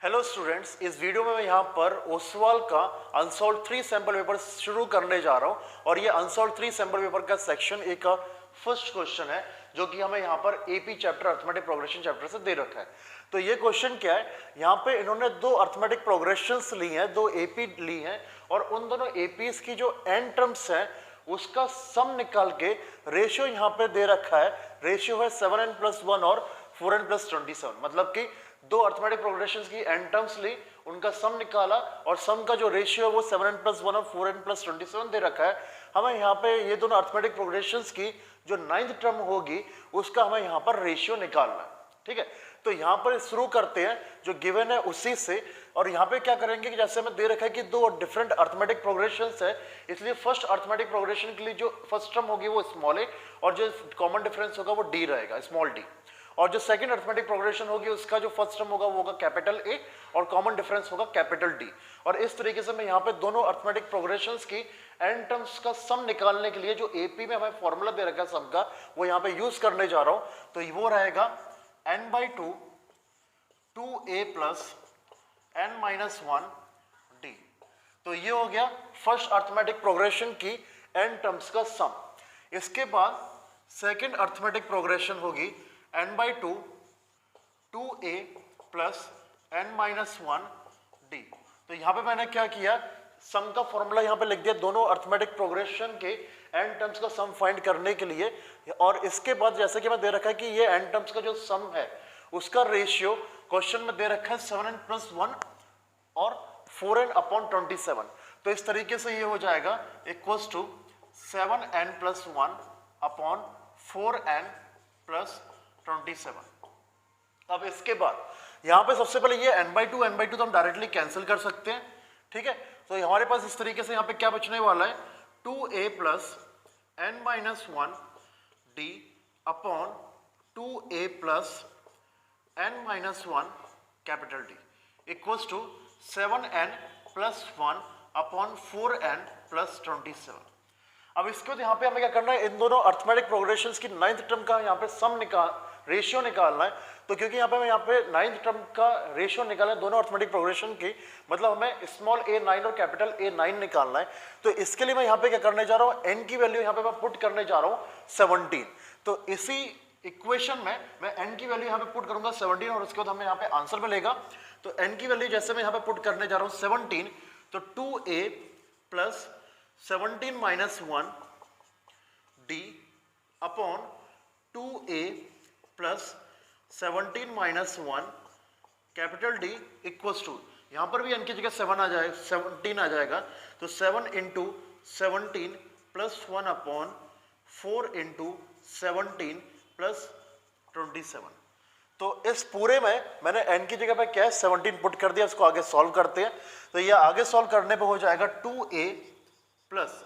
Hello students, इस video में मैं यहाँ पर ओसवाल का अनसॉल्व 3 सैंपल पेपर शुरू करने जा रहा हूँ और ये अनसॉल्व 3 सैंपल पेपर का सेक्शन ए का फर्स्ट क्वेश्चन है जो कि हमें यहाँ पर AP chapter arithmetic progression chapter से दे रखा है। तो ये क्वेश्चन क्या है, यहाँ पे इन्होंने दो अर्थमेटिक प्रोग्रेशंस ली हैं, दो एपी ली हैं और उन दोनों एपीज की जो एन टर्म्स हैं उसका सम निकाल के रेशियो यहाँ पे दे रखा है। रेशियो है 7n+1 और 4n+27, मतलब कि दो अर्थमेटिक प्रोग्रेशंस की एन टर्म्स ली, उनका सम निकाला और सम का जो रेशियो है वो 7n+1 और 4n+27 दे रखा है। हमें यहाँ पे ये दोनों अर्थमेटिक प्रोग्रेशंस की जो 9th टर्म होगी उसका हमें यहाँ पर रेशियो निकालना है। ठीक है, तो यहाँ पर शुरू करते हैं, जो गिवन है उसी से। और यहाँ पे क्या करेंगे कि जैसे हमें दे रखा है कि दो डिफरेंट अर्थमेटिक प्रोग्रेशंस है, इसलिए फर्स्ट अर्थमेटिक प्रोग्रेशन के लिए जो फर्स्ट टर्म होगी वो स्मॉल ए और जो कॉमन डिफरेंस होगा वो डी रहेगा, स्मॉल डी। और जो सेकंड अर्थमेटिक प्रोग्रेशन होगी उसका जो फर्स्ट टर्म होगा वो होगा कैपिटल ए और कॉमन डिफरेंस होगा कैपिटल डी। और इस तरीके से मैं यहाँ पे दोनों अर्थमेटिक प्रोग्रेशंस की एन टर्म्स का सम निकालने के लिए जो एपी में हमें फॉर्मूला दे रखा है सम का, वो यहाँ पे यूज करने जा रहा हूँ। तो वो रहेगा n/2 2a + n-1 d। तो ये हो गया फर्स्ट अर्थमेटिक प्रोग्रेशन की एन टर्म्स का सम। इसके बाद सेकंड अर्थमेटिक प्रोग्रेशन होगी n/2 2a + n-1 d। तो यहाँ पे मैंने क्या किया, सम का फॉर्मूला यहाँ पे लिख दिया दोनों अर्थमेटिक प्रोग्रेशन के एन टर्म्स का सम फाइंड करने के लिए। और इसके बाद जैसे कि मैं दे रखा है कि ये एन टर्म्स का जो सम है उसका रेशियो क्वेश्चन में दे रखा है 7n+1 और 4n/27। तो इस तरीके से ये हो जाएगा equals to 7n+1 upon 4n+27। अब इसके बाद यहाँ पे सबसे पहले ये n/2 तो हम डायरेक्टली कैंसिल कर सकते हैं। ठीक है, तो हमारे पास इस तरीके से यहाँ पे क्या बचने वाला है, 2a + n-1 d upon 2a + n-1 capital D equals to 7n+1 upon 4n+27। अब इसके बाद यहाँ पे हमें क्या करना है, इन दोनों अर्थमेटिक प्रोग्रेशंस की 9th टर्म का यहाँ पे सम रेशियो निकालना है। तो क्योंकि यहाँ पे हमें यहाँ पे 9th टर्म का रेशियो निकालना है दोनों अर्थमेटिक प्रोग्रेशन की, मतलब हमें स्मॉल a9 और कैपिटल A9 निकालना है। तो इसके लिए मैं यहाँ पे क्या करने जा रहा हूँ, n की वैल्यू यहाँ पे मैं पुट करने जा रहा हूँ 17। तो इसी इक्वेशन में मैं n की वैल्यू यहाँ पे पुट करूंगा 17 और उसके बाद हमें यहाँ पे आंसर मिलेगा। तो n की वैल्यू जैसे मैं यहाँ पे पुट करने जा रहा हूँ 17, तो 2a + 17-1 d upon 2a + 17-1 capital D equals to, यहाँ पर भी n की जगह 7 आ जाएगा, 17 आ जाएगा। तो 7 × 17 + 1 अपॉन 4 × 17 + 27। तो इस पूरे में मैंने n की जगह पे क्या है 17 पुट कर दिया। इसको आगे सॉल्व करते हैं। तो ये आगे सॉल्व करने पे हो जाएगा 2a +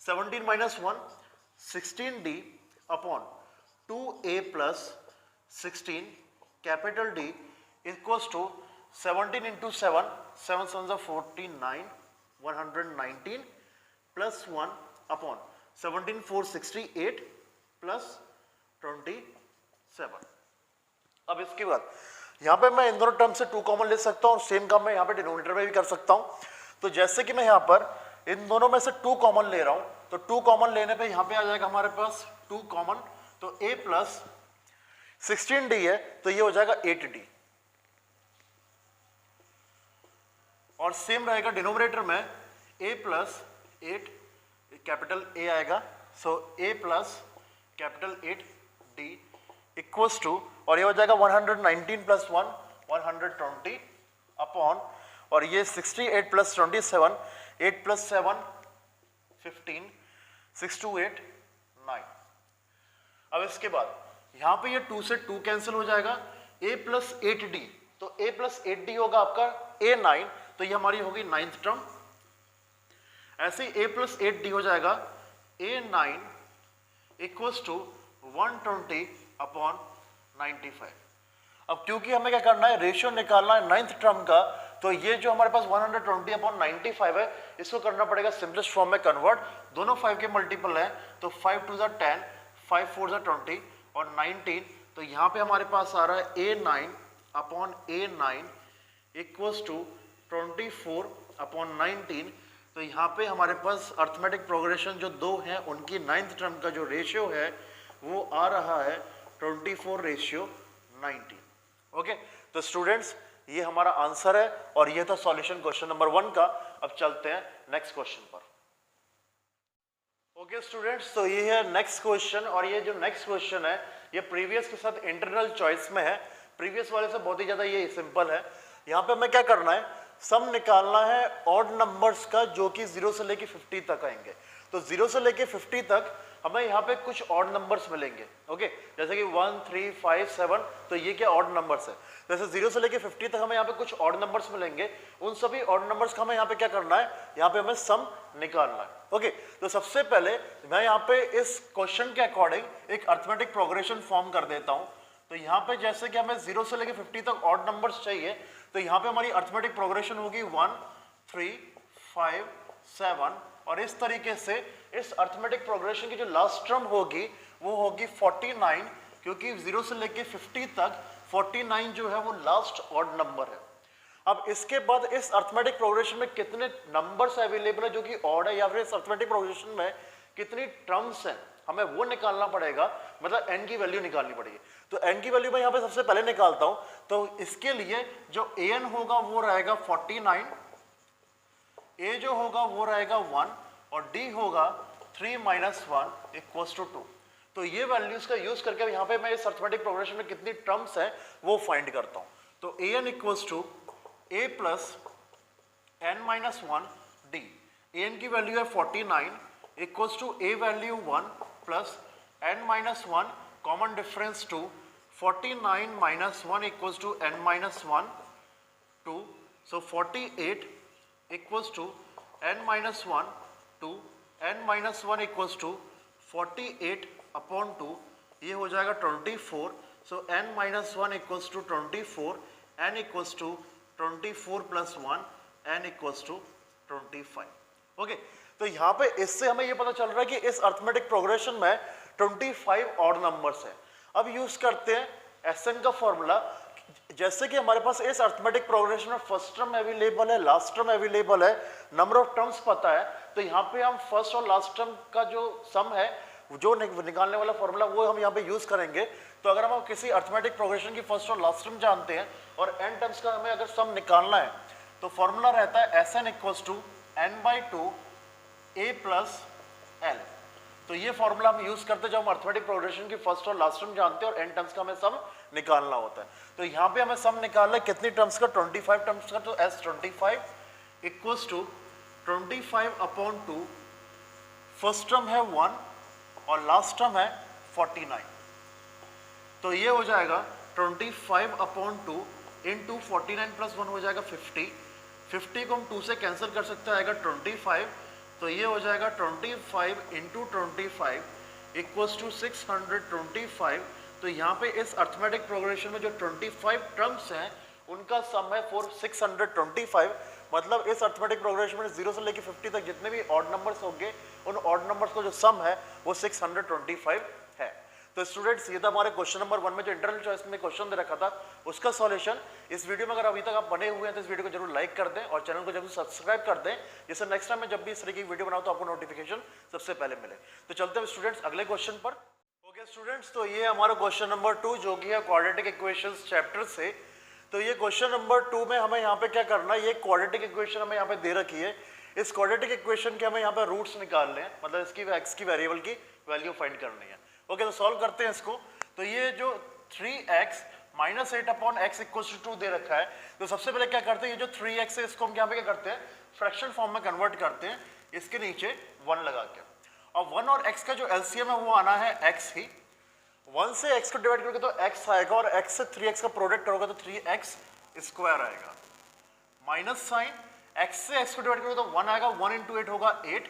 17-1 16d upon 2a + 16 capital D equals to 17 × 7 7 7 49 119 + 1 upon 17 4 68 + 27। अब इसके बाद यहाँ पे मैं इन दोनों टर्म से 2 कॉमन ले सकता हूँ, सेम काम मैं यहाँ पे डिनोमिनेटर में भी कर सकता हूँ। तो जैसे कि मैं यहाँ पर इन दोनों में से 2 कॉमन ले रहा हूँ, तो 2 कॉमन लेने पे यहाँ पे आ जाएगा हमारे पास 2 कॉमन, तो a + 16d है तो ये हो जाएगा 8d। और सेम रहेगा डिनोमिनेटर में a + 8 कैपिटल A आएगा, so a + capital 8d equals to, और ये हो जाएगा 119 + 1 120 अपॉन, और ये 68 + 27 8 + 7 15 6 2 8 9। अब इसके बाद यहाँ पे ये 2 से 2 कैंसिल हो जाएगा, a + 8d, तो a + 8d होगा आपका a9, तो ये हमारी होगी 9th टर्म। ऐसे ही a + 8d हो जाएगा a9 इक्वल्स टू 120 अपॉन 95। अब क्योंकि हमें क्या करना है, रेशियो निकालना है 9th टर्म का, तो ये जो हमारे पास 120 अपॉन 95 है इसको करना पड़ेगा सिंपलेस्ट फॉर्म में कन्वर्ट। दोनों 5 के मल्टीपल है, तो 5 × 2 = 10 5 4 = 20 और 19। तो यहाँ पे हमारे पास आ रहा है a9 upon a9 equals to 24/19। तो यहाँ पे हमारे पास अर्थमेटिक प्रोग्रेशन जो दो हैं उनकी 9th टर्म का जो रेशियो है वो आ रहा है 24:19। ओके, तो स्टूडेंट्स ये हमारा आंसर है और ये था सॉल्यूशन क्वेश्चन नंबर 1 का। अब चलते हैं नेक्स्ट क्वेश्चन पर। ओके स्टूडेंट्स, तो ये है नेक्स्ट क्वेश्चन और ये जो नेक्स्ट क्वेश्चन है ये प्रीवियस के साथ इंटरनल चॉइस में है। प्रीवियस वाले से बहुत ही ज्यादा ये सिंपल है। यहाँ पे हमें क्या करना है, सम निकालना है ऑड नंबर्स का जो कि 0 से लेके 50 तक आएंगे। तो 0 से लेके 50 तक हमें यहाँ पे कुछ ऑड नंबर्स मिलेंगे। ओके, जैसे कि 1, 3, 5, 7, तो ये क्या ऑड नंबर्स है। जैसे 0 से लेके 50 तक हमें यहाँ पे कुछ ऑड नंबर्स मिलेंगे। उन सभी ऑड नंबर्स का हमें यहाँ पे क्या करना है, यहाँ पे हमें सम निकालना है। ओके, तो सबसे पहले मैं यहाँ पे इस क्वेश्चन के अकॉर्डिंग एक अर्थमेटिक प्रोग्रेशन फॉर्म कर देता हूँ। तो यहाँ पे जैसे कि हमें 0 से लेके 50 तक ऑड नंबर्स चाहिए, तो यहाँ पे हमारी अर्थमेटिक प्रोग्रेशन होगी 1, 3, 5, 7 और इस तरीके से इस अर्थमेटिक प्रोग्रेशन की जो लास्ट टर्म होगी वो होगी 49, क्योंकि 0 से लेके 50 तक 49 जो है वो लास्ट ऑड नंबर है। अब इसके बाद इस अर्थमेटिक प्रोग्रेशन में कितने नंबर्स अवेलेबल है जो कि ऑड है, या फिर इस अर्थमेटिक प्रोग्रेशन में कितनी टर्म्स हैं, हमें वो निकालना पड़ेगा, मतलब n की वैल्यू निकालनी पड़ेगी। तो n की वैल्यू मैं यहाँ पे सबसे पहले निकालता हूँ। तो इसके लिए जो an होगा वो रहेगा 49, a जो होगा वो रहेगा 1 और d होगा 3 - 1 = 2। तो ये वैल्यूज का यूज करके यहाँ पे मैं इस अर्थमेटिक प्रोग्रेशन में कितनी टर्म्स है वो फाइंड करता हूँ। तो an = a + n - 1 d। an की वैल्यू है 49 = a value 1 + n - 1 common difference 2, 49 - 1 = n - 1 2, so 48 = n - 1 2, n - 1 = 48/2, ये हो जाएगा 24। so n - 1 = 24, n = 24 + 1, n = 25। Okay, तो यहाँ पे इससे हमें ये पता चल रहा है कि इस अर्थमेटिक प्रोग्रेशन में 25 ऑड नंबर्स है। अब यूज करते हैं एसएन का फॉर्मूला। जैसे कि हमारे पास इस अर्थमेटिक प्रोग्रेशन में फर्स्ट टर्म अवेलेबल है, लास्ट टर्म अवेलेबल है, नंबर ऑफ टर्म्स पता है, तो यहाँ पे हम फर्स्ट और लास्ट टर्म का जो सम है जो निकालने वाला फॉर्मूला वो हम यहाँ पे यूज करेंगे। तो अगर हम किसी अर्थमेटिक प्रोग्रेशन की फर्स्ट और लास्ट टर्म जानते हैं और n टर्म्स का हमें अगर सम निकालना है तो फॉर्मूला रहता है Sn = n/2 a + l। तो ये फॉर्मूला हम यूज करते हैं जब हम अर्थमेटिक प्रोग्रेशन की फर्स्ट और लास्ट टर्म जानते हैं और n टर्म्स का हमें सम निकालना होता है। तो यहाँ पे हमें सम निकालना है कितनी टर्म्स का, 25 टर्म्स का। तो S25 = 25/2, फर्स्ट टर्म है 1 और लास्ट टर्म है 49। तो ये हो जाएगा 25/2 × 49 + 1 हो जाएगा 50। 50 को हम 2 से कैंसिल कर सकते हैं, आएगा 25। तो ये हो जाएगा 25 × 25 = 625। तो यहाँ पे इस अर्थमेटिक प्रोग्रेशन में जो 25 टर्म्स हैं उनका सम है 625। मतलब इस अर्थमेटिक प्रोग्रेशन में 0 से लेकर 50 तक जितने भी ऑड नंबर्स होंगे उन ऑड नंबर्स का जो सम है वो 625 है। तो स्टूडेंट्स ये था हमारे क्वेश्चन नंबर 1 में जो इंटरनल चॉइस में क्वेश्चन दे रखा था उसका सॉल्यूशन। इस वीडियो में अगर अभी तक आप बने हुए हैं तो इस वीडियो को जरूर लाइक कर दें और चैनल को जरूर सब्सक्राइब कर दें, जिससे नेक्स्ट टाइम मैं जब भी इस तरह की वीडियो बनाऊं तो आपको नोटिफिकेशन सबसे पहले मिले। तो चलते हैं स्टूडेंट्स अगले क्वेश्चन पर। ओके स्टूडेंट्स, तो ये हमारा क्वेश्चन नंबर 2 जो कि है क्वाड्रेटिक इक्वेशंस चैप्टर से। तो ये क्वेश्चन नंबर 2 में हमें यहाँ पे क्या करना है, ये क्वाड्रेटिक इक्वेशन हमें यहाँ पे दे रखी है। इस क्वाड्रेटिक इक्वेशन के हमें यहाँ पे रूट्स निकालने हैं, मतलब इसकी एक्स की वेरिएबल की वैल्यू फाइंड करनी है। ओके, तो सॉल्व करते हैं इसको। तो ये जो 3x - 8/x = 2 दे रखा है, तो सबसे पहले क्या करते हैं, ये जो 3x है इसको हम यहाँ पे क्या करते हैं, फ्रैक्शन फॉर्म में कन्वर्ट करते हैं, इसके नीचे 1 लगा के। और 1 और x का जो एलसीएम है वो आना है x ही। 1 से x को डिवाइड करोगे तो x आएगा और x से 3x का प्रोडक्ट करोगे तो 3x² आएगा। माइनस साइन, x से x को डिवाइड करोगे तो 1 आएगा, 1 × 8 होगा 8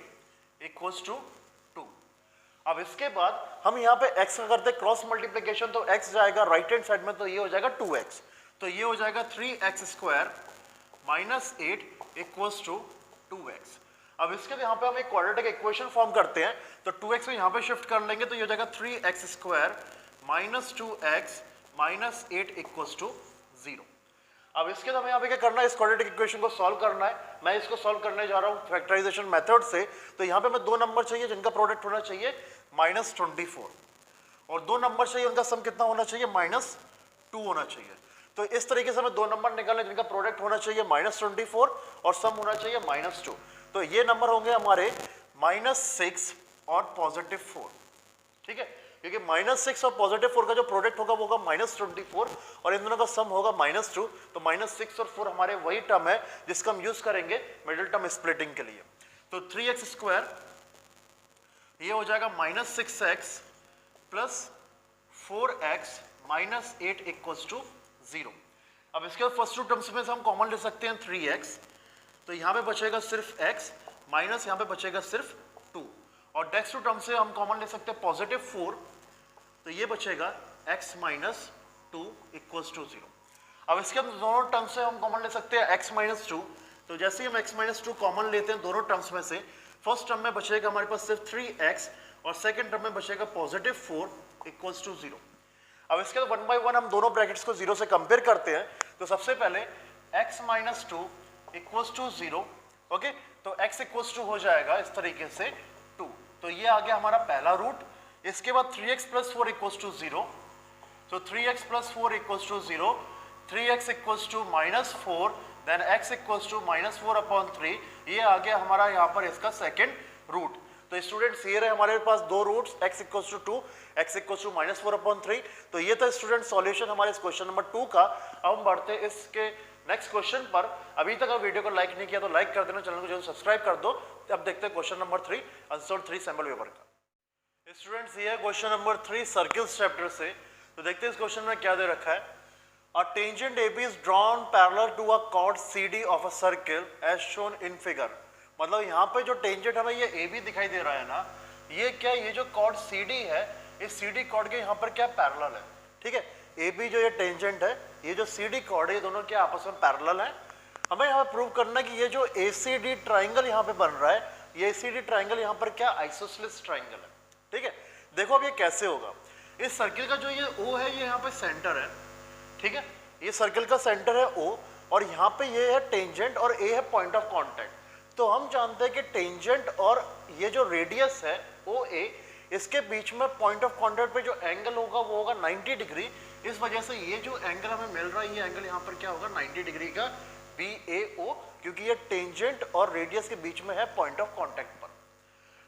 = 2। अब इसके बाद हम यहाँ पे x का करते हैं क्रॉस मल्टीप्लिकेशन, तो x जाएगा राइट हैंड साइड में, तो ये हो जाएगा 2x। तो ये हो जाएगा 3x² - 8 = 2x। अब इसके लिए यहाँ पे हम एक क्वाड्रेटिक इक्वेशन फॉर्म करते हैं, तो 2x को यहाँ पे शिफ्ट कर लेंगे तो ये हो जाएगा 3x² - 2x - 8 = 0। अब इसके हमें यहाँ पे क्या करना है, इस क्वाड्रेटिक इक्वेशन को सॉल्व करना है। मैं इसको सॉल्व करने जा रहा हूँ फैक्टराइजेशन मेथड से। तो यहाँ पे मैं दो नंबर चाहिए जिनका प्रोडक्ट होना चाहिए -24 और दो नंबर चाहिए उनका सम कितना होना चाहिए, -2 होना चाहिए। तो इस तरीके से हमें दो नंबर निकालने जिनका प्रोडक्ट होना चाहिए -24 और सम होना चाहिए -2। तो ये नंबर होंगे हमारे -6 और +4, ठीक है, क्योंकि -6 और +4 का जो प्रोडक्ट होगा वो होगा -24 और इन दोनों का सम होगा -2। तो -6 और 4 हमारे वही टर्म है जिसका हम यूज करेंगे मिडिल टर्म स्प्लिटिंग के लिए। तो 3x² ये हो जाएगा -6x + 4x - 8 = 0। अब इसके बाद फर्स्ट टू टर्म्स में से हम कॉमन ले सकते हैं 3x, तो यहाँ पे बचेगा सिर्फ x माइनस यहाँ पे बचेगा सिर्फ 2 और नेक्स्ट टू टर्म से हम कॉमन ले सकते हैं +4, तो ये बचेगा x - 2 = 0। अब इसके बाद दोनों टर्म्स से हम कॉमन ले सकते हैं x - 2, तो जैसे ही हम x - 2 कॉमन लेते हैं दोनों टर्म्स में से, फर्स्ट टर्म में बचेगा हमारे पास सिर्फ 3x और सेकेंड टर्म में बचेगा +4 = 0। अब इसके बाद 1 बाय 1 हम दोनों ब्रैकेट्स को 0 से कंपेयर करते हैं। तो सबसे पहले x - 2 = 0, ओके, तो x = 2 हो जाएगा इस तरीके से 2, तो ये आ गया हमारा पहला रूट। इसके बाद 3x + 4 = 0, तो 3x + 4 = 0, 3x = -4, देन x = -4/3, ये आ गया हमारा यहाँ पर इसका सेकेंड रूट। तो स्टूडेंट्स ये रहे हमारे पास दो रूट्स, x = 2, x = -4/3। तो ये था स्टूडेंट सॉल्यूशन हमारे इस क्वेश्चन नंबर 2 का। अब हम बढ़ते हैं इसके नेक्स्ट क्वेश्चन पर। अभी तक आप वीडियो को लाइक नहीं किया तो लाइक कर देना, चैनल को जरूर सब्सक्राइब कर दो। अब देखते हैं question number 3 unsolved 3 sample paper का। स्टूडेंट्स ये है क्वेश्चन नंबर 3 सर्किल्स चैप्टर से। तो देखते हैं इस क्वेश्चन में क्या दे रखा है। A tangent AB is drawn parallel to a chord CD of a circle as shown in figure। मतलब यहाँ पे जो टेंजेंट हमें ये AB दिखाई दे रहा है ना, ये क्या, ये जो कॉर्ड CD है, इस CD कॉर्ड के यहाँ पर क्या पैरेलल है, ठीक है। AB जो ये टेंजेंट है, ये जो CD कॉर्ड है, ये दोनों क्या आपस में पैरेलल है। हमें यहाँ पे प्रूव करना है कि ये जो ACD ट्राइंगल यहाँ पे बन रहा है, ये ACD ट्राइंगल यहाँ पर क्या आइसोसेलेस ट्राइंगल है, ठीक है। देखो अब ये कैसे होगा। इस सर्किल का जो ये O है, ये यहाँ पे सेंटर है, ठीक है, ये सर्किल का सेंटर है O और यहाँ पे ये है टेंजेंट और A है पॉइंट ऑफ कांटेक्ट। तो हम जानते हैं कि टेंजेंट और ये जो रेडियस है OA, इसके बीच में पॉइंट ऑफ कांटेक्ट पे जो एंगल होगा वो होगा 90 डिग्री। इस वजह से ये जो एंगल हमें मिल रहा है, ये एंगल यहाँ पर क्या होगा 90 डिग्री का BAO, क्योंकि ये टेंजेंट और रेडियस के बीच में है पॉइंट ऑफ कांटेक्ट पर।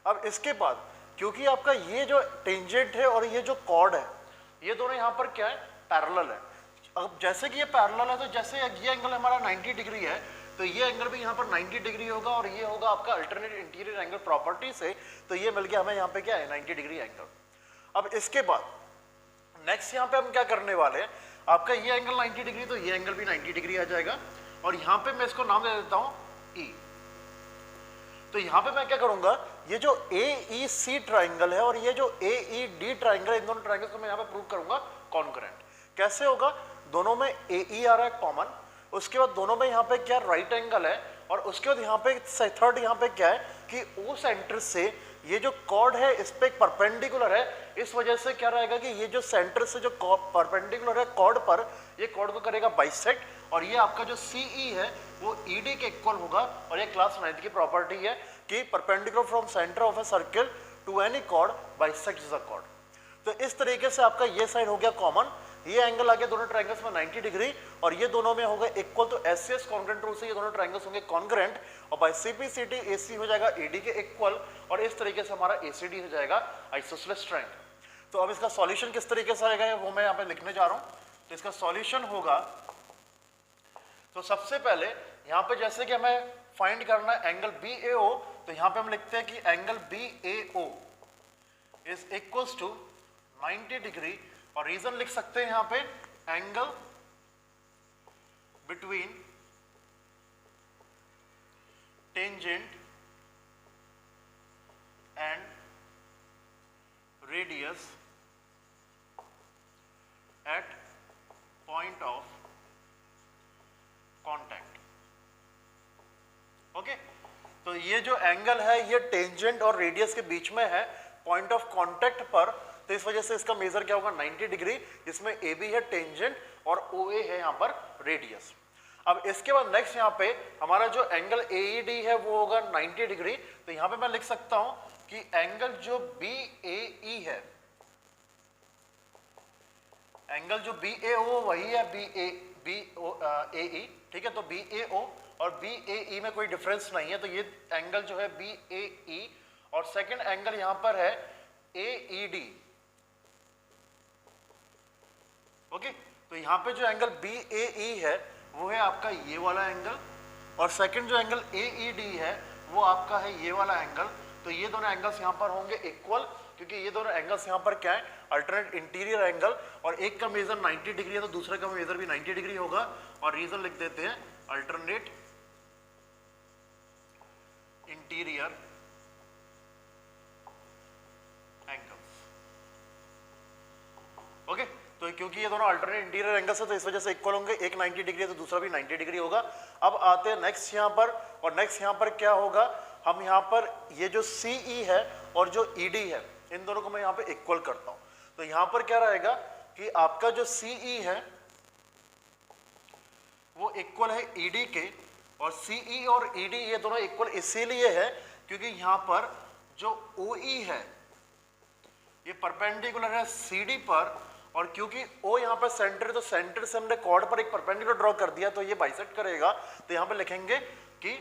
अब इसके बाद क्योंकि आपका ये जो टेंजेंट है और ये जो कॉर्ड है, ये दोनों यहाँ पर क्या है पैरेलल है। अब जैसे कि ये पैरेलल है, तो जैसे ये एंगल हमारा 90 डिग्री है, तो ये एंगल भी यहाँ पर 90 डिग्री होगा और ये होगा आपका अल्टरनेट इंटीरियर एंगल प्रॉपर्टी से। तो ये मिल गया हमें यहाँ पे क्या है 90 डिग्री एंगल। अब इसके बाद नेक्स्ट यहाँ पे हम क्या करने वाले हैं, आपका ये एंगल 90 डिग्री, तो ये एंगल भी 90 डिग्री आ जाएगा और यहाँ पे मैं इसको नाम दे देता हूँ E। तो यहाँ पे मैं क्या करूंगा, ये जो AEC ट्राइंगल है और ये जो AED ट्राइंगल है, इन दोनों ट्राइंगल्स को मैं यहाँ पे प्रूव करूंगा कॉन्करेंट। कैसे होगा, दोनों में AE आ रहा है कॉमन, उसके बाद दोनों में यहाँ पे क्या राइट एंगल है और उसके बाद यहाँ पे थर्ड यहाँ पे क्या है कि O सेंटर से ये जो कॉर्ड है इस पे परपेंडिकुलर है। इस वजह से क्या रहेगा कि ये जो सेंटर से जो परपेंडिकुलर है कॉर्ड पर, ये कॉर्ड को करेगा बाइसेक्ट और ये आपका जो CE है वो ED के इक्वल होगा। और ये क्लास 9 की प्रॉपर्टी है कि perpendicular from centre of a circle to any chord bisects the chord. तो इस तरीके से आपका ये साइड हो गया कॉमन, ये एंगल आ गया दोनों ट्रायंगल्स में 90 डिग्री और ये दोनों में होगा इक्वल। तो SCS कॉन्ग्रेंट रूल से ये दोनों ट्रायंगल्स होंगे कॉन्ग्रेंट और बाय CPCT AC हो जाएगा AD के इक्वल और इस तरीके से हमारा ACD हो जाएगा आइसोसेलेस ट्रायंगल। तो अब इसका सॉल्यूशन किस तरीके से आएगा वो मैं यहाँ पे लिखने जा रहा हूँ। तो इसका सॉल्यूशन होगा, तो सबसे पहले यहाँ पे जैसे कि हमें फाइंड करना है एंगल BAO, तो यहाँ पे हम लिखते हैं कि angle BAO is equals to 90 degree और रीजन लिख सकते हैं यहाँ पे angle between tangent and radius at point of contact. Okay, तो ये जो एंगल है ये टेंजेंट और रेडियस के बीच में है पॉइंट ऑफ कांटेक्ट पर। तो इस वजह से इसका मेजर क्या होगा 90 डिग्री, जिसमें AB है टेंजेंट और OA है यहाँ पर रेडियस। अब इसके बाद नेक्स्ट यहाँ पे हमारा जो एंगल AED है वो होगा 90 डिग्री। तो यहाँ पे मैं लिख सकता हूं कि एंगल जो BAE है, एंगल जो BAO वही है BAE, ठीक है। तो BAO और BAE में कोई डिफरेंस नहीं है, तो ये एंगल जो है BAE और सेकंड एंगल यहां पर है AED। ओके, तो यहां पे जो एंगल BAE है वो है आपका ये वाला एंगल और सेकंड जो एंगल AED है वो आपका है ये वाला एंगल। तो ये दोनों एंगल्स यहां पर होंगे इक्वल, क्योंकि ये दोनों एंगल्स यहां पर क्या है, अल्टरनेट इंटीरियर एंगल, और एक का मेजर 90 डिग्री है तो दूसरे का मेजर भी 90 डिग्री होगा। और रीजन लिख देते हैं अल्टरनेट इंटीरियर एंगल्स। ओके, तो क्योंकि ये दोनों अल्टरनेट इंटीरियर एंगल्स है तो इस वजह से इक्वल होंगे, एक 90 डिग्री है तो दूसरा भी 90 डिग्री होगा। अब आते हैं नेक्स्ट यहाँ पर, और नेक्स्ट यहाँ पर क्या होगा, हम यहाँ पर ये जो CE है और जो ED है इन दोनों को मैं यहाँ पे इक्वल करता हूं। तो यहाँ पर क्या रहेगा कि आपका जो CE है वो इक्वल है ED के, और CE और ED ये दोनों इक्वल इसीलिए है क्योंकि यहाँ पर जो OE है ये परपेंडिकुलर है CD पर, और क्योंकि O यहाँ पर सेंटर है तो सेंटर से हमने कॉर्ड पर एक परपेंडिकुलर ड्रॉ कर दिया तो ये बाइसेक्ट करेगा। तो यहाँ पे लिखेंगे कि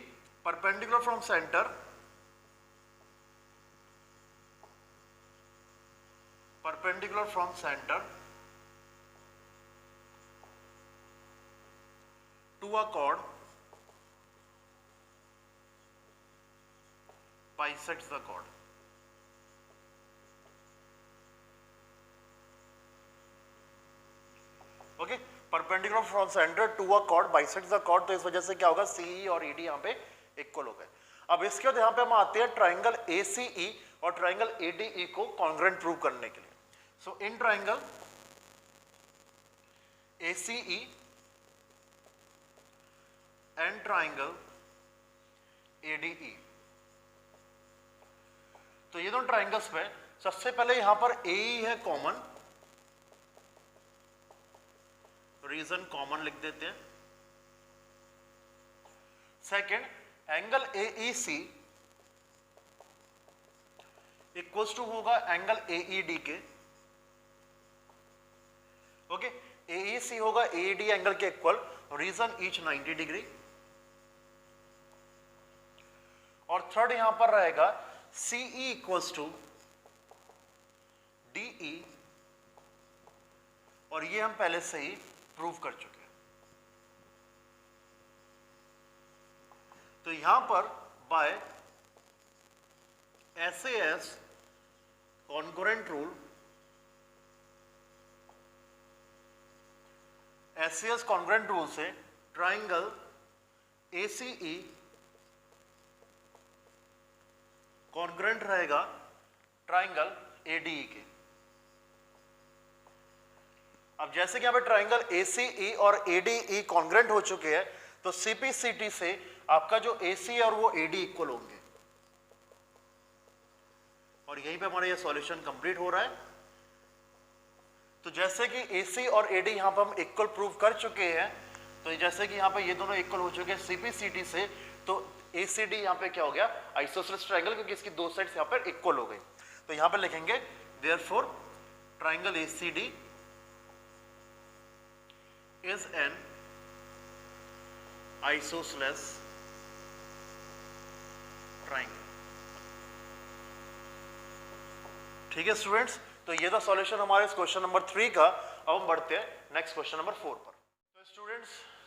perpendicular from centre, perpendicular from centre to a chord bisects the chord। Okay, perpendicular from centre to a chord bisects the chord. तो इस वजह से क्या होगा, CE और ED यहाँ पे इक्वल हो गए। अब इसके बाद यहाँ पे हम आते हैं ट्राइंगल ACE और ट्राइंगल ADE को कॉन्ग्रुएंट प्रूव करने के लिए। So in triangle ACE and triangle ADE, तो ये दोनों ट्राइंगल्स में सबसे पहले यहां पर AE है कॉमन, रीजन कॉमन लिख देते हैं। Second, angle AEC equals to होगा एंगल AED के। ओके, AEC होगा AED एंगल के इक्वल, रीजन ईच 90 डिग्री। और थर्ड यहां पर रहेगा CE इक्वल्स टू DE, और ये हम पहले से ही प्रूव कर चुके हैं। तो यहां पर by SAS concurrent rule, SAS concurrent rule से ट्राइंगल ACE कॉन्करेंट रहेगा ट्राइंगल ADE के। अब जैसे कि यहां पे ट्राइंगल ACE और ADE कॉन्ग्रेंट हो चुके हैं तो CPCT से आपका जो AC और वो AD इक्वल होंगे, और यहीं पे हमारा ये सॉल्यूशन कंप्लीट हो रहा है। तो जैसे कि AC और AD यहां पर हम इक्वल प्रूव कर चुके हैं, तो जैसे कि यहां पे ये दोनों इक्वल हो चुके हैं CPCT से, तो ACD यहां पे क्या हो गया, आइसोसेलेस ट्राइंगल, क्योंकि इसकी दो साइड्स यहां पर इक्वल हो गई। तो यहां पे लिखेंगे therefore triangle ACD is an isosceles triangle। ठीक है स्टूडेंट्स, तो ये था सॉल्यूशन हमारे इस क्वेश्चन नंबर 3 का। अब हम बढ़ते हैं नेक्स्ट क्वेश्चन नंबर 4 पर।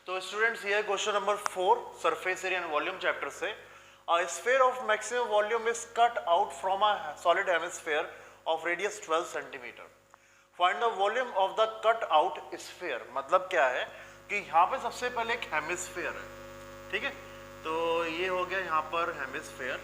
तो स्टूडेंट्स ये है question number 4 surface area and volume chapter से। A sphere of maximum volume is cut out from a solid hemisphere of radius 12 centimetre. Find the volume of the cut out sphere. मतलब क्या है कि यहाँ पे सबसे पहले एक हेमिस्फीयर है, ठीक है। तो ये हो गया यहाँ पर हेमिस्फीयर,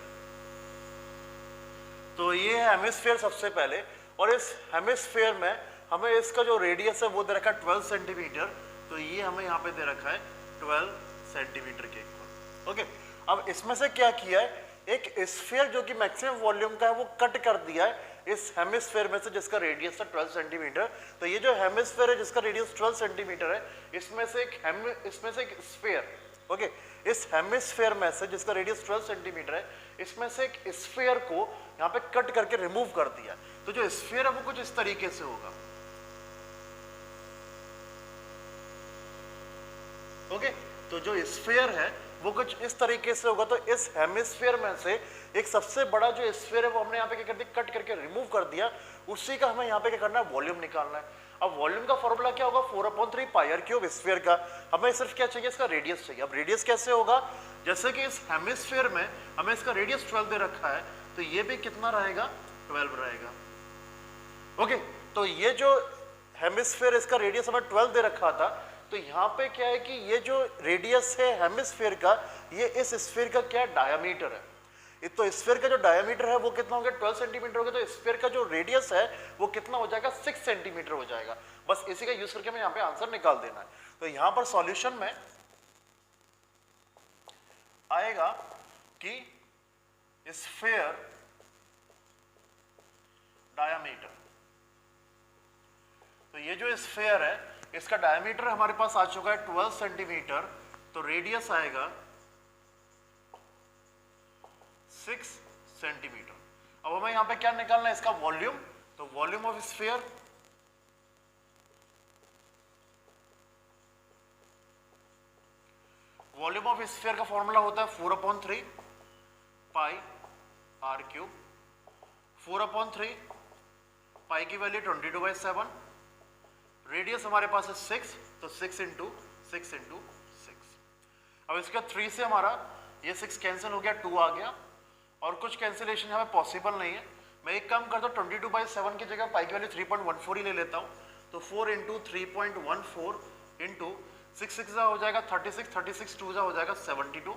तो ये है हेमिस्फीयर सबसे पहले, और इस हेमिस्फीयर में हमें इसका जो रेडियस है वो दे रखा है 12 सेंटीमीटर। तो ये हमें यहाँ पे दे रखा है 12 सेंटीमीटर के इक्वल। ओके, अब इसमें से क्या किया है, एक स्फीयर जो कि मैक्सिमम वॉल्यूम का है वो कट कर दिया है इस हेमिस्फेयर में से जिसका रेडियस है 12 सेंटीमीटर, तो ये जो हेमिस्फेयर है जिसका रेडियस 12 सेंटीमीटर है, इसमें से एक स्फीयर, ओके, इस हेमिस्फेयर में से जिसका रेडियस 12 सेंटीमीटर है, इसमें से एक स्फीयर को यहाँ पे कट करके रिमूव कर दिया। तो जो स्फीयर है वो कुछ इस तरीके से होगा, ओके, तो जो स्फीयर है वो कुछ इस तरीके से होगा। तो इस हेमिस्फीयर में से एक सबसे बड़ा जो स्फीयर है वो हमने यहाँ पे क्या कर दिया, कट करके रिमूव कर दिया। उसी का हमें यहाँ पे क्या करना है, वॉल्यूम निकालना है। अब वॉल्यूम का फॉर्मूला क्या होगा, 4/3 पाई आर क्यूब स्फीयर का। हमें सिर्फ क्या चाहिए, इसका रेडियस चाहिए। अब रेडियस कैसे होगा, जैसे कि इस हेमिस्फीयर में हमें इसका रेडियस 12 दे रखा है, तो ये भी कितना रहेगा, 12 रहेगा, ओके। तो ये जो हेमिस्फीयर इसका रेडियस हमें 12 दे रखा था, तो यहाँ पे क्या है कि ये जो रेडियस है हेमिस्फीयर का, ये इस स्फीयर का क्या डायमीटर है। तो स्फीयर का जो डायमीटर है वो कितना हो गया, 12 सेंटीमीटर हो गया। तो स्फीयर का जो रेडियस है वो कितना हो जाएगा, 6 सेंटीमीटर हो जाएगा। बस इसी का यूज करके हमें यहाँ पे आंसर निकाल देना है। तो यहाँ पर सॉल्यूशन में आएगा कि स्फीयर डायमीटर, तो ये जो स्फीयर है इसका डायमीटर हमारे पास आ चुका है 12 सेंटीमीटर, तो रेडियस आएगा 6 सेंटीमीटर। अब हमें यहां पे क्या निकालना है, इसका वॉल्यूम। तो volume of sphere, volume of sphere का फॉर्मूला होता है 4/3 पाई आर क्यूब। 4/3 पाई की वैल्यू 22/7, रेडियस हमारे पास है 6, तो 6 इंटू 6 इंटू 6। अब इसका 3 से हमारा ये 6 कैंसिल हो गया, 2 आ गया, और कुछ कैंसिलेशन यहाँ पे पॉसिबल नहीं है। मैं एक काम करता हूँ, 22/7 की जगह पाई की वैल्यू 3.14 ही ले लेता हूँ। तो 4 इंटू 3.14 इंटू 6 हो जाएगा 36, 36 2 हो जाएगा 72,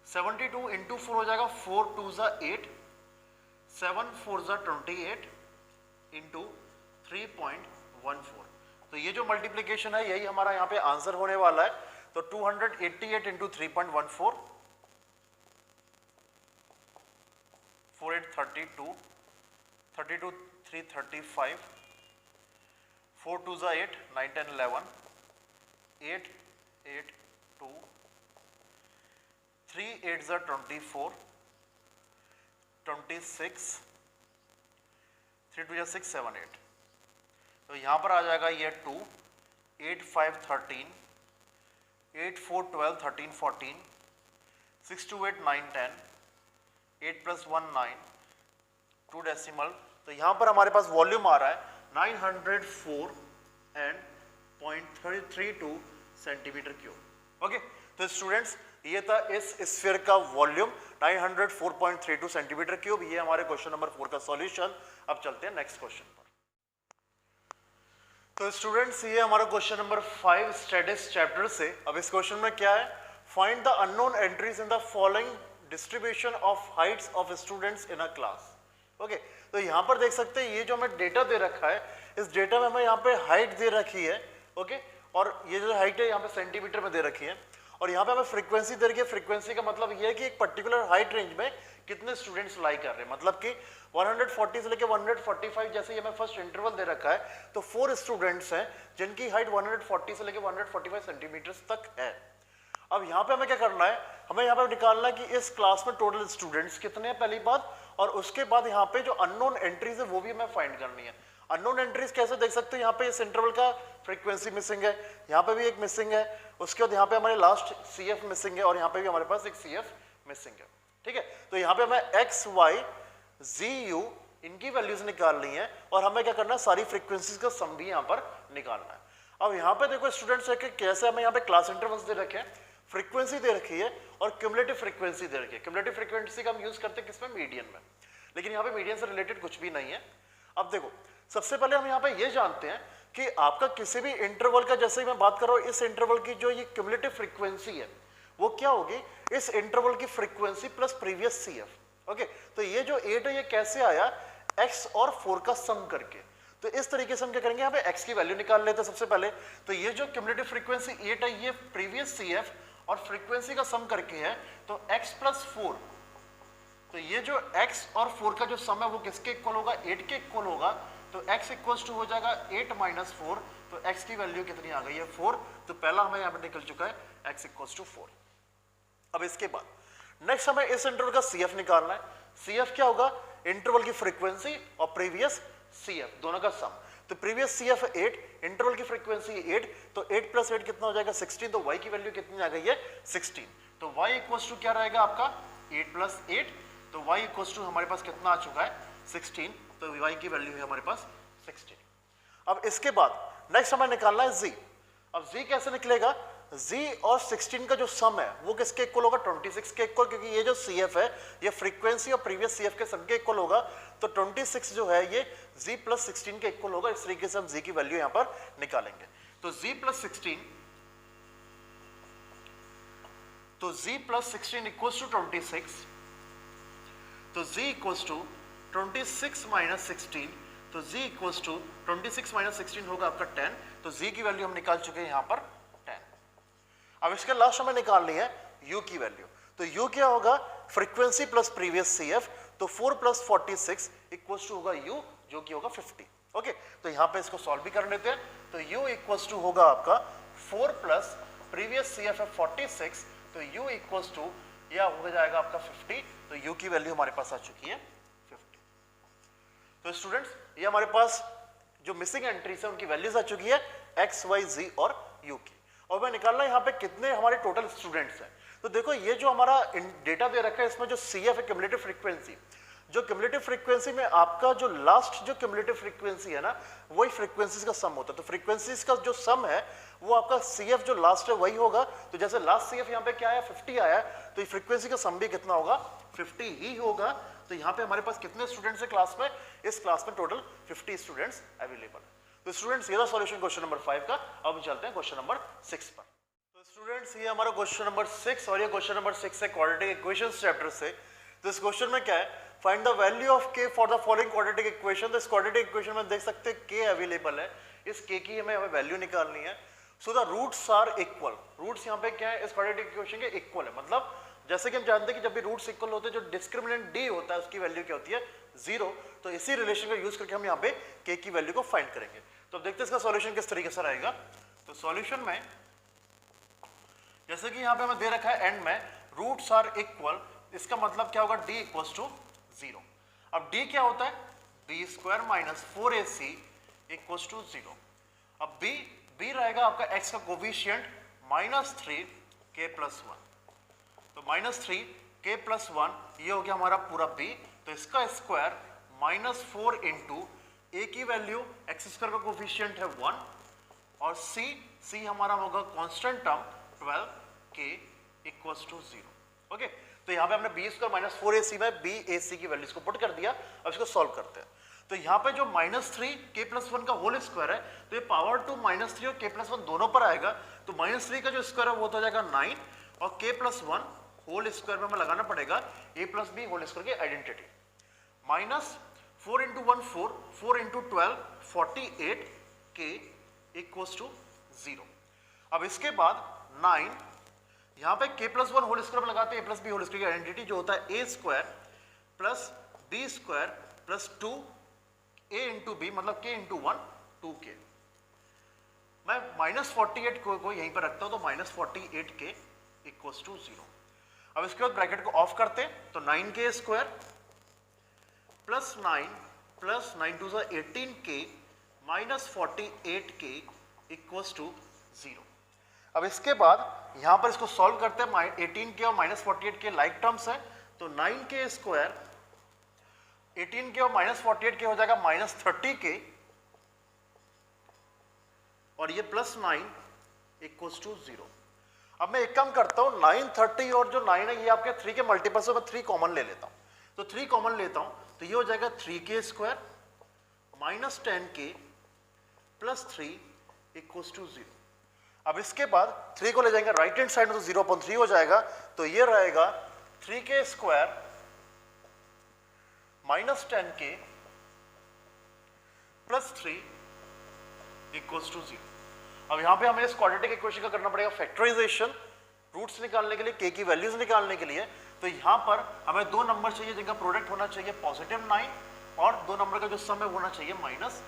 72 इंटू 4 हो जाएगा 4 2 8, 7 4 28 इंटू 3.14। तो ये जो मल्टीप्लीकेशन है यही हमारा यहाँ पे आंसर होने वाला है। तो 288 इंटू 3.14, 4832, 32 335, 4 2 8, 9 10 11, 8 8 2, 3 8 24, 26, 3 2 6 7 8। तो यहाँ पर आ जाएगा ये 2, 8 5 13, 8 4 12 13 14, 6 2 8 9 10, 8 + 1 9, 2 डेसिमल। तो यहाँ पर हमारे पास वॉल्यूम आ रहा है 904.32 सेंटीमीटर क्यूब, ओके। तो स्टूडेंट्स ये था इस स्फीयर का वॉल्यूम 904.32 सेंटीमीटर क्यूब। ये हमारे क्वेश्चन नंबर 4 का सॉल्यूशन। अब चलते हैं नेक्स्ट क्वेश्चन पर। तो स्टूडेंट्स ये हमारा क्वेश्चन नंबर 5 स्टैटिस्टिक्स चैप्टर से। अब इस क्वेश्चन में क्या है, find the unknown entries in the following distribution of Heights of students in a class, okay. तो यहाँ पर देख सकते हैं ये जो हमें डेटा दे रखा है, इस डेटा में हमें यहाँ पे हाइट दे रखी है, ओके, और ये जो हाइट है यहाँ पे सेंटीमीटर में दे रखी है, और यहाँ पे हमें फ्रीक्वेंसी दे रखी है। फ्रीक्वेंसी का मतलब ये है कि एक पर्टिकुलर हाइट रेंज में कितने स्टूडेंट्स लाई कर रहे हैं, मतलब कि 140 से लेकर 145 जैसे ये हमें फर्स्ट इंटरवल दे रखा है, तो 4 स्टूडेंट्स हैं जिनकी हाइट 140 से लेकर 145 सेंटीमीटर तक है। अब यहाँ पे हमें क्या करना है, हमें यहाँ पे निकालना है कि इस क्लास में टोटल स्टूडेंट्स कितने हैं पहली बात, और उसके बाद यहाँ पे जो अननोन एंट्रीज है वो भी हमें फाइंड करनी है। अननोन एंट्रीज कैसे देख सकते हो, यहाँ पे इस इंटरवल का फ्रीक्वेंसी मिसिंग है, यहाँ पे भी एक मिसिंग है, उसके बाद यहाँ पे हमारे लास्ट CF मिसिंग है, और यहाँ पे भी हमारे पास एक CF मिसिंग है, ठीक है। तो यहाँ पे हमें X Y Z U इनकी वैल्यूज निकालनी है, और हमें क्या करना है, सारी फ्रीक्वेंसीज का सम भी यहाँ पर निकालना है। अब यहाँ पे देखो स्टूडेंट्स है कि कैसे हमें यहाँ पे क्लास इंटरवल्स दे रखे हैं, फ्रीक्वेंसी दे रखी है, और क्यूमुलेटिव फ्रीक्वेंसी दे रखी है। क्यूमुलेटिव फ्रीक्वेंसी का हम यूज करते हैं किसमें, मीडियन में, लेकिन यहाँ पे मीडियन से रिलेटेड कुछ भी नहीं है। अब देखो सबसे पहले हम यहाँ पे ये जानते हैं कि आपका किसी भी इंटरवल का, जैसे ही मैं बात कर रहा हूँ, इस इंटरवल की जो ये क्यूमुलेटिव फ्रीक्वेंसी है वो क्या होगी, इस इंटरवल की frequency plus previous CF, okay. तो ये जो 8 है ये कैसे आया, x और 4 का सम करके। तो इस तरीके से हम क्या करेंगे, यहाँ पे x की वैल्यू निकाल लेते हैं सबसे पहले। तो ये जो क्यूमुलेटिव फ्रीक्वेंसी 8 है ये प्रीवियस CF और फ्रीक्वेंसी का सम करके है, तो x + 4, तो ये जो x और 4 का जो सम है वो किसके इक्वल होगा, 8 के इक्वल होगा। तो x इक्वल्स टू हो जाएगा 8 माइनस 4, तो x की वैल्यू कितनी आ गई है 4। तो पहला हमें यहाँ पे निकल चुका है x इक्वल्स टू 4। अब इसके बाद नेक्स्ट हमें इस इंटरवल का CF निकालना है। CF क्या होगा, इंटरवल की फ्रीक्वेंसी और प्रीवियस CF दोनों का सम। तो प्रीवियस CF 8, इंटरवल की फ्रीक्वेंसी 8, तो 8 प्लस 8 कितना हो जाएगा 16। तो y की वैल्यू कितनी आ गई है 16। तो y इक्वल्स टू क्या रहेगा आपका 8 प्लस 8, तो y इक्वल्स टू हमारे पास कितना आ चुका है 16। तो y की वैल्यू है हमारे पास 16। अब इसके बाद नेक्स्ट हमें निकालना है z। अब z कैसे निकलेगा, z और 16 का जो सम है वो किसके इक्वल होगा 26 के इक्वल, क्योंकि ये जो CF है ये फ्रीक्वेंसी और प्रीवियस CF के सम के इक्वल होगा। तो 26 जो है ये z प्लस 16 के इक्वल होगा। इस तरीके से हम z की वैल्यू यहाँ पर निकालेंगे। तो z प्लस 16, तो z प्लस 16 इक्वल्स टू 26, तो z इक्वल्स टू 26 माइनस 16, तो z इक्वल्स टू 26 माइनस 16 होगा आपका 10। तो z की वैल्यू हम निकाल चुके हैं यहाँ पर 10। अब इसके लास्ट हमें निकालनी है u की वैल्यू। तो u क्या होगा, फ्रीक्वेंसी प्लस प्रीवियस CF, तो 4 प्लस 46 इक्वल्स टू होगा u जो कि होगा 50। ओके, तो यहाँ पे इसको सॉल्व भी कर लेते हैं। तो u इक्वल्स टू होगा आपका 4 प्लस प्रीवियस CF है 46, तो u इक्वल्स टू यह हो जाएगा आपका 50। तो u की वैल्यू हमारे पास आ चुकी है 50। तो स्टूडेंट्स ये हमारे पास जो मिसिंग एंट्रीज है उनकी वैल्यूज आ चुकी है x, y, z और u की। और मैं निकालना यहाँ पे कितने हमारे टोटल स्टूडेंट्स हैं। तो देखो ये जो हमारा डेटा दे रखा है इसमें जो CF है क्यूमुलेटिव फ्रीक्वेंसी, जो क्यूमुलेटिव फ्रीक्वेंसी में आपका जो लास्ट जो क्यूमुलेटिव फ्रीक्वेंसी है ना वही फ्रीक्वेंसीज का सम होता है। तो फ्रीक्वेंसीज का जो सम है वो आपका CF जो लास्ट है वही होगा। तो जैसे लास्ट CF यहाँ पे क्या आया 50 आया, तो ये फ्रीक्वेंसी का सम भी कितना होगा 50 ही होगा। तो यहाँ पे हमारे पास कितने स्टूडेंट्स है क्लास में, इस क्लास में टोटल 50 स्टूडेंट्स अवेलेबल है। तो स्टूडेंट्स ये था सॉल्यूशन क्वेश्चन नंबर 5 का। अब हम चलते हैं क्वेश्चन नंबर 6 पर। तो स्टूडेंट्स ये हमारा क्वेश्चन नंबर 6 और ये क्वेश्चन नंबर 6 है क्वाड्रेटिक इक्वेशंस चैप्टर से। तो इस क्वेश्चन में क्या है, find the value of k for the following quadratic equation. तो इस क्वाड्रेटिक इक्वेशन में देख सकते हैं k अवेलेबल है, इस k की हमें वैल्यू निकालनी है। So the roots are equal, roots यहाँ पे क्या है इस क्वाड्रेटिक इक्वेशन के इक्वल है। मतलब जैसे कि हम जानते हैं कि जब भी रूट्स इक्वल होते हैं जो डिस्क्रिमिनेंट d होता है उसकी वैल्यू क्या होती है 0। तो इसी रिलेशन का यूज करके हम यहाँ पे k की वैल्यू को फाइंड करेंगे। तो अब देखते हैं इसका सॉल्यूशन किस तरीके से रहेगा। तो सॉल्यूशन में जैसे कि यहाँ पे हमें दे रखा है एंड में रूट्स आर इक्वल, इसका मतलब क्या होगा d इक्वल्स टू 0। अब d क्या होता है b square minus 4ac equals to 0। अब b रहेगा आपका x का कोफिशिएंट -3k प्लस 1, तो -3k प्लस 1 ये हो गया हमारा पूरा b। तो इसका स्क्वायर -4 इंटू a की वैल्यू x स्क्वायर का कोफिशिएंट है 1 और c हमारा होगा constant term 12k equals to 0। Okay, तो यहाँ पे हमने b स्क्वायर माइनस 4ac में bac की वैल्यूज को पुट कर दिया। अब इसको सॉल्व करते हैं। तो यहाँ पे जो -3k प्लस 1 का होल स्क्वायर है तो ये पावर टू -3 और k प्लस 1 दोनों पर आएगा। तो -3 का जो स्क्वायर है वो हो जाएगा 9 और k प्लस 1 होल स्क्वायर में हमें लगाना पड़ेगा a plus b whole square की identity. -4 into 1 4, 4 into 12 48k equals to 0। अब इसके बाद 9 यहाँ पे k प्लस 1 होल स्क्वायर में लगाते हैं a plus b whole square की आइडेंटिटी जो होता है a square plus b square plus 2 a into b मतलब k इंटू 1 2k। मैं -48 को यहीं पर रखता हूं तो -48k इक्वल्स टू 0। अब इसके बाद ब्रैकेट को ऑफ करते हैं तो 9k square plus 9 plus 9 to 18k minus 48k equals to 0। अब इसके बाद यहां पर इसको सॉल्व करते हैं। 18k और -48k लाइक टर्म्स है तो 9k स्क्वायर 18k और -48k हो जाएगा -30k और ये +9 इक्वल्स टू 0। अब मैं एक काम करता हूं 9 30 और जो 9 है ये आपके 3 के मल्टीपल से मैं 3 कॉमन ले लेता हूं। तो 3 कॉमन लेता हूं तो ये हो जाएगा 3k square -10k plus 3 equals to 0। अब इसके बाद 3 को ले जाएंगे राइट हैंड साइड में तो 0.3 हो जाएगा। तो ये रहेगा 3k square -10k plus 3 equals to 0। अब यहां पे हमें इस क्वाड्रेटिक इक्वेशन का करना पड़ेगा फैक्टराइजेशन रूट्स निकालने के लिए, k की वैल्यूज निकालने के लिए। तो यहाँ पर हमें दो नंबर चाहिए जिनका प्रोडक्ट होना चाहिए +9 और दो नंबर का जो सम है वो होना चाहिए -10।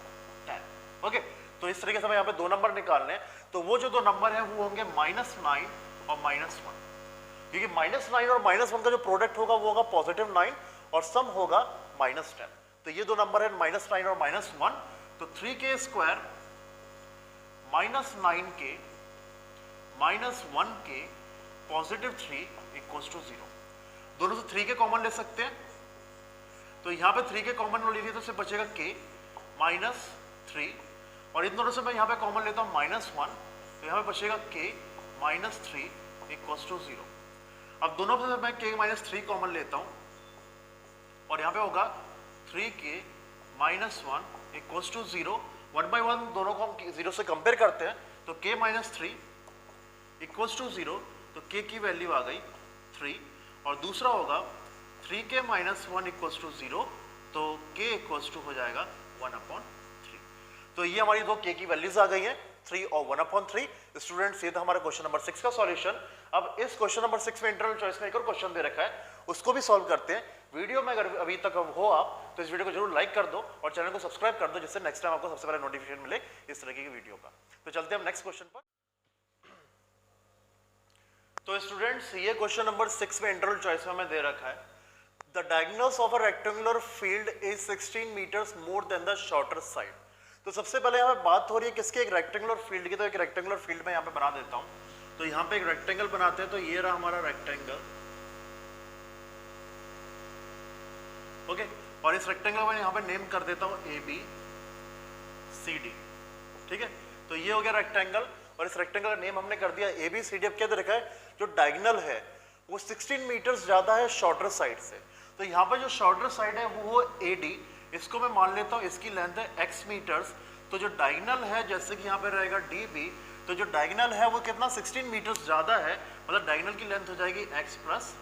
ओके, तो इस तरीके से हमें यहाँ पे दो नंबर निकालने हैं। तो वो जो दो नंबर है वो होंगे -9 और -1, क्योंकि -9 और -1 का जो प्रोडक्ट होगा वो होगा +9 और सम होगा -10। तो ये दो नंबर है -9 और -1। तो 3k स्क्वायर -9k -1k +3 = 0। दोनों से 3k कॉमन ले सकते हैं, तो यहाँ पे 3k कॉमन ले लिया तो इससे बचेगा k -3 और इन दोनों से मैं यहाँ पे कॉमन लेता हूँ -1, तो यहाँ पे बचेगा k -3 = 0। अब दोनों से मैं k -3 कॉमन लेता हूँ और यहाँ पे होगा 3k -1 = 0। 1 by 1 दोनों को हम 0 से कंपेयर करते हैं, तो k -3 = 0, तो k की वैल्यू आ गई 3। और दूसरा होगा 3k -1 = 0, तो k = हो जाएगा 1/3। तो ये हमारी दो k की वैल्यूज आ गई हैं, 3 और 1/3। स्टूडेंट्स, ये था हमारा क्वेश्चन नंबर 6 का सॉल्यूशन। अब इस क्वेश्चन नंबर 6 में इंटरनल चॉइस में एक और क्वेश्चन दे रखा है, उसको भी सॉल्व करते हैं। वीडियो में अगर अभी तक हो आप तो इस वीडियो को जरूर लाइक कर दो और चैनल को सब्सक्राइब कर दो, जिससे नेक्स्ट टाइम आपको सबसे पहले नोटिफिकेशन मिले इस तरह की वीडियो का। तो चलते हैं हम नेक्स्ट क्वेश्चन पर। तो स्टूडेंट्स, ये क्वेश्चन नंबर 6 में इंटरनल चॉइस में हमें दे रखा है, the diagonals of a rectangular field is 16 metres more than the shorter side. तो सबसे पहले यहाँ पे बात हो रही है किसके, एक रेक्टेंगुलर फील्ड की। तो एक रेक्टेंगुलर फील्ड में यहाँ पे बना देता हूँ। तो यहाँ पे एक रेक्टेंगल बनाते हैं, तो ये रहा हमारा रेक्टेंगल। ओके, और इस रेक्टेंगल में यहाँ पे नेम कर देता हूँ ABCD। ठीक है, तो ये हो गया रेक्टेंगल और इस रेक्टेंगल का नेम हमने कर दिया ABCD। अब क्या दे रखा है, जो डायगोनल है वो 16 मीटर्स ज्यादा है शॉर्टर साइड से। तो यहाँ पर जो शॉर्टर साइड है वो AD, इसको मैं मान लेता हूँ इसकी लेंथ है x मीटर्स। तो जो डायगोनल है, जैसे कि यहाँ पे रहेगा DB, तो जो डायगोनल है वो कितना 16 मीटर्स ज्यादा है, मतलब डायगोनल की लेंथ हो जाएगी x +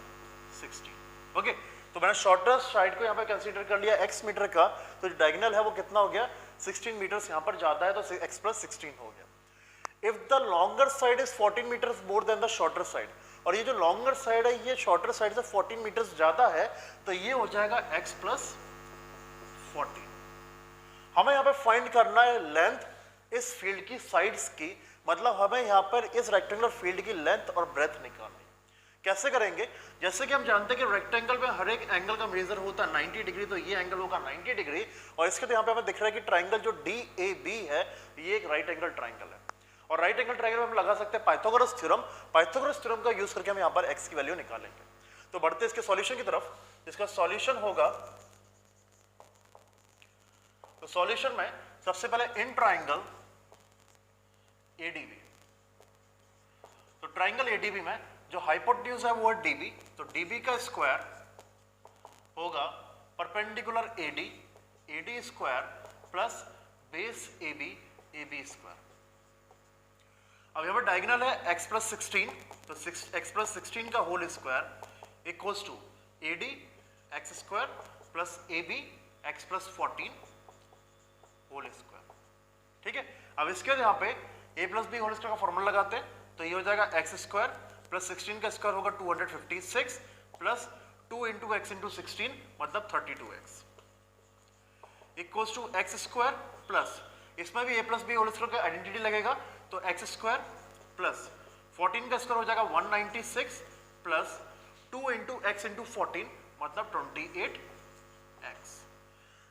16। ओके, तो मैंने शॉर्टर साइड को यहाँ पे कंसीडर कर लिया x मीटर का, तो जो डायगोनल है वो कितना हो गया 16 मीटर्स यहाँ पर ज्यादा है, तो x + 16 हो गया। If the longer side is 14 metres more than the shorter side, और ये जो लॉन्गर साइड है ये शॉर्टर साइड से 14 मीटर्स ज्यादा है, तो ये हो जाएगा x + 14। हमें यहाँ पे फाइंड करना है लेंथ इस फील्ड की साइड्स की, मतलब हमें यहाँ पर इस रेक्टेंगुलर फील्ड की लेंथ और ब्रेथ निकालनी। कैसे करेंगे, जैसे कि हम जानते हैं कि रेक्टेंगल में हर एक एंगल का मेजर होता है 90 डिग्री, तो ये एंगल होगा 90 डिग्री। और इसके तो यहाँ पे हमें दिख रहा है कि ट्राइंगल जो DAB है ये एक राइट एंगल ट्राइंगल है, और राइट एंगल ट्राइंगल में हम लगा सकते हैं पाइथागोरस थ्योरम। पाइथागोरस थ्योरम का यूज करके हम यहाँ पर x की वैल्यू निकालेंगे। तो बढ़ते इसके सॉल्यूशन की तरफ। इसका सॉल्यूशन होगा, तो सॉल्यूशन में सबसे पहले इन ट्राइंगल ADB, तो ट्राइंगल ADB में जो हाइपोटेन्यूज है वो है DB, तो DB का स्क्वायर होगा perpendicular AD square plus base AB square. अब यहाँ पर डायगोनल है x + 16, तो x + 16 का whole square equals to AD x² plus AB x + 14 whole square. ठीक है, अब इसके बाद यहाँ पे a + b होल स्क्वायर का फॉर्मूला लगाते हैं, तो ये हो जाएगा x² प्लस 16 का स्क्वायर होगा 256 प्लस 2 × x × 16 मतलब 32x equals to x² plus, इसमें भी a + b होल स्क्वायर का आइडेंटिटी लगेगा, तो x² प्लस 14 का स्क्वायर हो जाएगा 196 प्लस 2 × x × 14 मतलब 28x।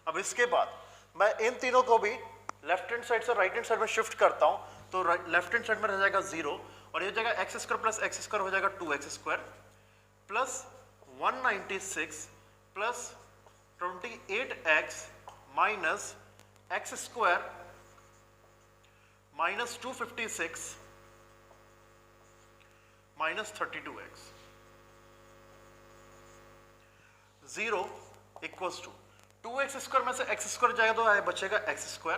अब इसके बाद मैं इन तीनों को भी लेफ्ट हैंड साइड से राइट हैंड साइड में शिफ्ट करता हूं, तो लेफ्ट हैंड साइड में रह जाएगा 0 और ये हो जाएगा x² प्लस x² हो जाएगा 2x² plus 196 plus 28x minus x² minus 256 minus 32x 0 equals to 2x² में से x² जाएगा तो बचेगा x²,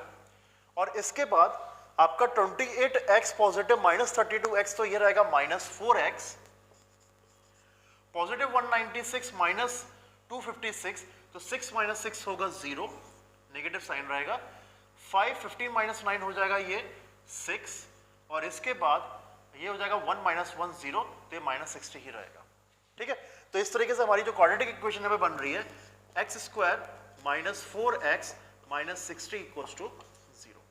और इसके बाद आपका 28x पॉजिटिव माइनस 32x, तो ये रहेगा -4x, पॉजिटिव 196 माइनस 256, तो 6 - 6 होगा 0, नेगेटिव साइन रहेगा। 5 15 - 9 हो जाएगा ये 6, और इसके बाद ये हो जाएगा 1 - 1 0, तो ये -60 ही रहेगा। ठीक है, तो इस तरीके से हमारी जो क्वाड्रेटिक इक्वेशन हमें बन रही है x square minus 4x minus 60 equals to 0।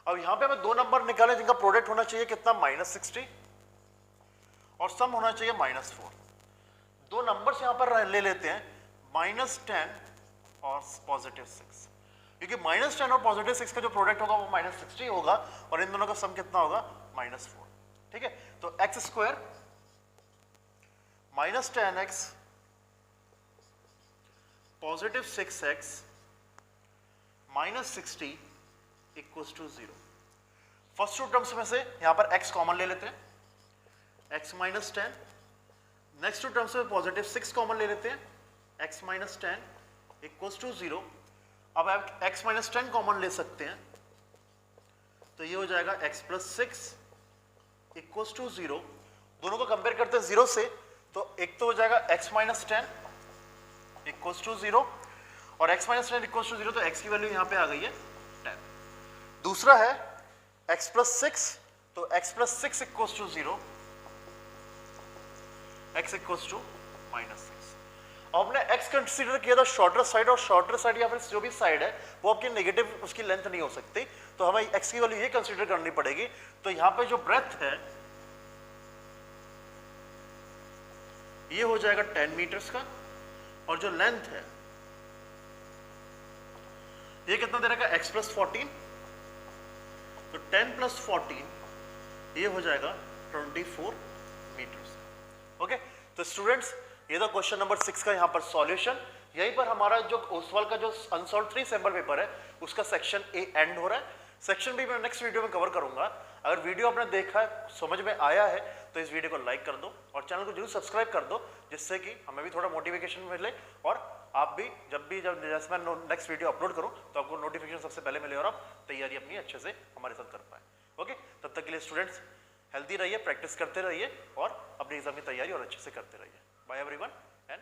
अब यहां पे हमें दो नंबर निकाले जिनका प्रोडक्ट होना चाहिए कितना, माइनस 60, और सम होना चाहिए माइनस 4। दो नंबर्स यहां पर ले लेते हैं, माइनस 10 और पॉजिटिव 6, क्योंकि माइनस 10 और पॉजिटिव 6 का जो प्रोडक्ट होगा वो माइनस 60 होगा और इन दोनों का सम कितना होगा, माइनस 4। ठीक है, तो x square minus 10x positive 6x minus 60 equals to 0। First two terms में से यहां पर x कॉमन ले लेते हैं, x minus 10, next two terms में पॉजिटिव 6 कॉमन ले लेते हैं, x माइनस 10 इक्वल्स टू 0। अब आप x माइनस 10 कॉमन ले सकते हैं, तो ये हो जाएगा x प्लस 6 इक्वल्स टू 0। दोनों को कंपेयर करते हैं 0 से, तो एक तो हो जाएगा x माइनस 10 इक्वल्स टू 0 और x माइनस 10 इक्वल्स टू 0, तो x की वैल्यू यहां पे आ गई है 10। दूसरा है x प्लस 6, तो x plus 6 equals to 0, x equals to minus 6। अब हमने x कंसीडर किया था शॉर्टर साइड, और शॉर्टर साइड या फिर जो भी साइड है वो आपकी नेगेटिव उसकी लेंथ नहीं हो सकती, तो हमें x की वैल्यू ये कंसीडर करनी पड़ेगी। तो यहां पे जो ब्रेथ है ये हो जाएगा 10 मीटर्स का, और जो लेंथ है ये कितना दे रखा है, x प्लस 14, तो 10 प्लस 14 ये हो जाएगा 24 मीटर्स। ओके, तो स्टूडेंट्स ये था क्वेश्चन नंबर 6 का यहाँ पर सॉल्यूशन। यहीं पर हमारा जो ओसवाल का जो अनसॉल्व 3 सैंपल पेपर है उसका सेक्शन ए एंड हो रहा है। सेक्शन बी मैं नेक्स्ट वीडियो में कवर करूंगा। अगर वीडियो आपने देखा है, समझ में आया है, तो इस वीडियो को लाइक कर दो और चैनल को जरूर सब्सक्राइब कर दो, जिससे कि हमें भी थोड़ा मोटिवेशन मिले और आप भी जब जैसे मैं नेक्स्ट वीडियो अपलोड करूं तो आपको नोटिफिकेशन सबसे पहले मिले और आप तैयारी अपनी अच्छे से हमारे साथ कर पाए। ओके, तब तक के लिए स्टूडेंट्स हेल्दी रहिए, प्रैक्टिस करते रहिए और अपनी एग्जाम की तैयारी और अच्छे से करते रहिए। Bye everyone and